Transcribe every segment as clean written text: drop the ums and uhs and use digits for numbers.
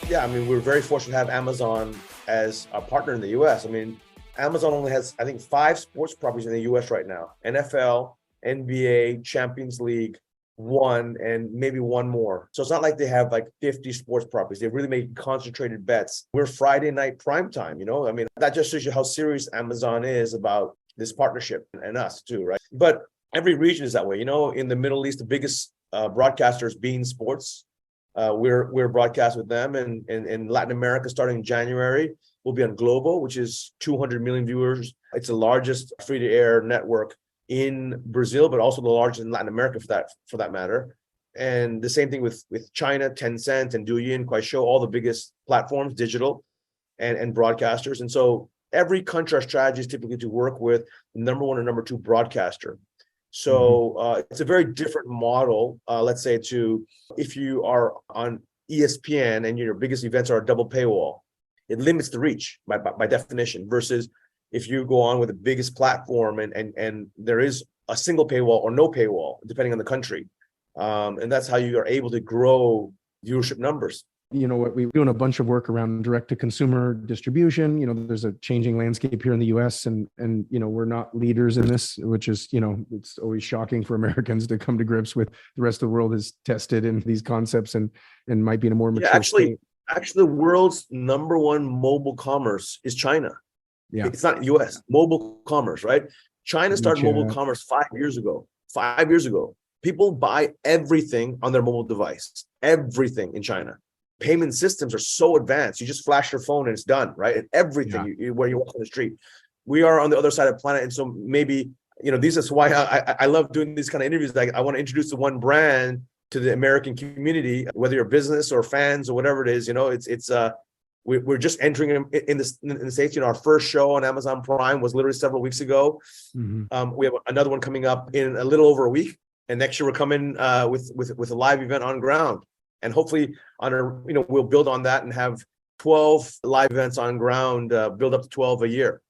Yeah, I mean, we're very fortunate to have Amazon as a partner in the US. I mean, Amazon only has, I think, 5 sports properties in the US right now: NFL, NBA, Champions League, one, and maybe one more. So it's not like they have like 50 sports properties. They really make concentrated bets. We're Friday night prime time, I mean, that just shows you how serious Amazon is about this partnership and us too, right? But every region is that way. In the Middle East, the biggest broadcasters being sports. We're broadcast with them, and in Latin America, starting in January, we'll be on Globo, which is 200 million viewers. It's the largest free-to-air network in Brazil, but also the largest in Latin America for that matter. And the same thing with China, Tencent and Douyin, Kuaishou, all the biggest platforms, digital and broadcasters. And so every country, our strategy is typically to work with the number one or number two broadcaster. So it's a very different model, let's say, to if you are on ESPN and your biggest events are a double paywall. It limits the reach by definition, versus if you go on with the biggest platform and there is a single paywall or no paywall, depending on the country. And that's how you are able to grow viewership numbers. We're doing a bunch of work around direct to consumer distribution. There's a changing landscape here in the US and we're not leaders in this, which is, it's always shocking for Americans to come to grips with. The rest of the world is tested in these concepts and might be in a more mature state. Actually, the world's number one mobile commerce is China. Yeah. It's not US, mobile commerce, right? China started mobile commerce 5 years ago. 5 years ago. People buy everything on their mobile device, everything in China. Payment systems are so advanced. You just flash your phone and it's done, right? And everything, where you walk on the street. We are on the other side of the planet. And so maybe, this is why I love doing these kind of interviews. Like, I want to introduce the one brand to the American community, whether you're business or fans or whatever it is. We're just entering in the States. Our first show on Amazon Prime was literally several weeks ago. Mm-hmm. We have another one coming up in a little over a week. And next year we're coming with a live event on ground. And hopefully we'll build on that and have 12 live events on ground, build up to 12 a year.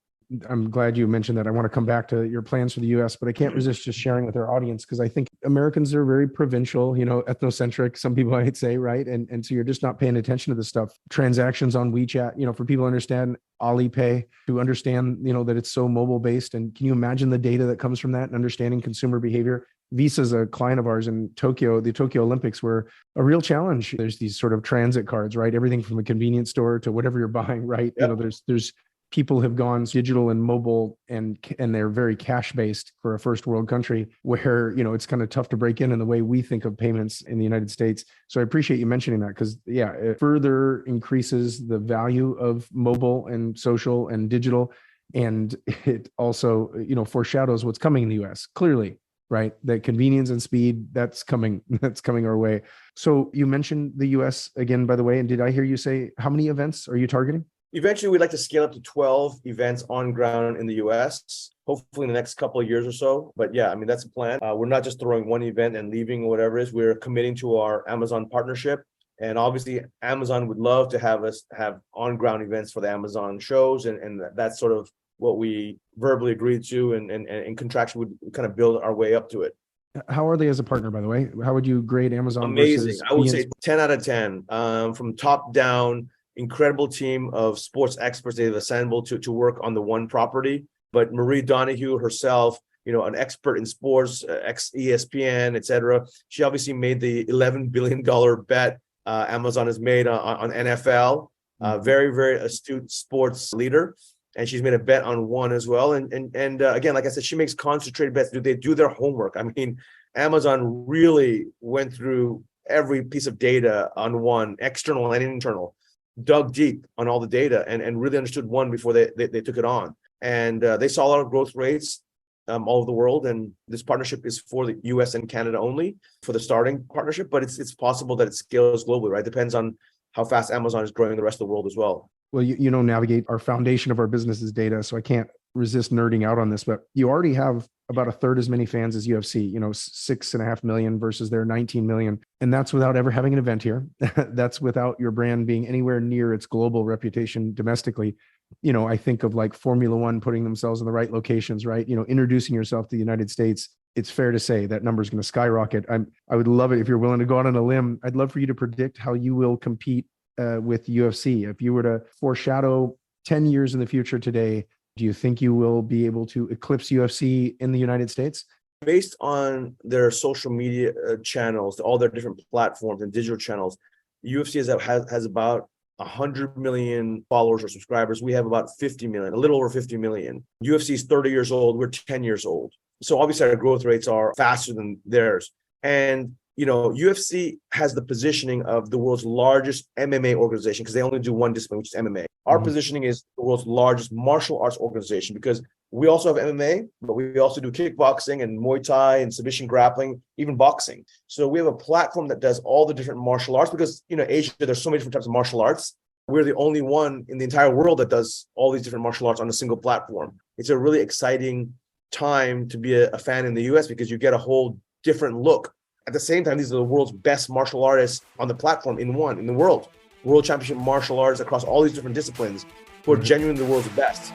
I'm glad you mentioned that. I want to come back to your plans for the US, but I can't resist just sharing with our audience, because I think Americans are very provincial, ethnocentric, some people might say, right? And so you're just not paying attention to this stuff. Transactions on WeChat, for people to understand Alipay, to understand, that it's so mobile based. And can you imagine the data that comes from that and understanding consumer behavior? Visa's a client of ours in Tokyo. The Tokyo Olympics were a real challenge. There's these sort of transit cards, right? Everything from a convenience store to whatever you're buying, right? Yep. There's people have gone digital and mobile and they're very cash based for a first world country where, it's kind of tough to break in the way we think of payments in the United States. So I appreciate you mentioning that, because it further increases the value of mobile and social and digital. And it also, foreshadows what's coming in the US clearly. Right. That convenience and speed, that's coming our way. So you mentioned the US again, by the way, and did I hear you say, how many events are you targeting? Eventually, we'd like to scale up to 12 events on ground in the US, hopefully in the next couple of years or so. But yeah, I mean, that's a plan. We're not just throwing one event and leaving or whatever it is. We're committing to our Amazon partnership. And obviously, Amazon would love to have us have on-ground events for the Amazon shows. And that's sort of what we verbally agreed to, and contraction would kind of build our way up to it. How are they as a partner, by the way? How would you grade Amazon? Amazing. I would say 10 out of 10. From top down, incredible team of sports experts they've assembled to work on the one property. But Marie Donahue herself, an expert in sports, ex-ESPN, et cetera. She obviously made the $11 billion bet Amazon has made on NFL. Very, very astute sports leader. And she's made a bet on one as well. And again, like I said, she makes concentrated bets. They do their homework? I mean, Amazon really went through every piece of data on one, external and internal, dug deep on all the data and really understood one before they took it on. And they saw a lot of growth rates all over the world. And this partnership is for the US and Canada only for the starting partnership, but it's possible that it scales globally, right? Depends on how fast Amazon is growing the rest of the world as well. Well, Navigate, our foundation of our business is data. So I can't resist nerding out on this, but you already have about a third as many fans as UFC, 6.5 million versus their 19 million. And that's without ever having an event here. That's without your brand being anywhere near its global reputation domestically. I think of like Formula One putting themselves in the right locations, right? Introducing yourself to the United States. It's fair to say that number is going to skyrocket. I would love it if you're willing to go out on a limb. I'd love for you to predict how you will compete with UFC? If you were to foreshadow 10 years in the future today, do you think you will be able to eclipse UFC in the United States? Based on their social media channels, all their different platforms and digital channels, UFC has about 100 million followers or subscribers. We have about 50 million, a little over 50 million. UFC is 30 years old. We're 10 years old. So obviously our growth rates are faster than theirs. And, UFC has the positioning of the world's largest MMA organization because they only do one discipline, which is MMA. Our positioning is the world's largest martial arts organization because we also have MMA, but we also do kickboxing and Muay Thai and submission grappling, even boxing. So we have a platform that does all the different martial arts because, Asia, there's so many different types of martial arts. We're the only one in the entire world that does all these different martial arts on a single platform. It's a really exciting time to be a fan in the US because you get a whole different look. At the same time, these are the world's best martial artists on the platform in the world championship martial arts across all these different disciplines who are genuinely the world's best.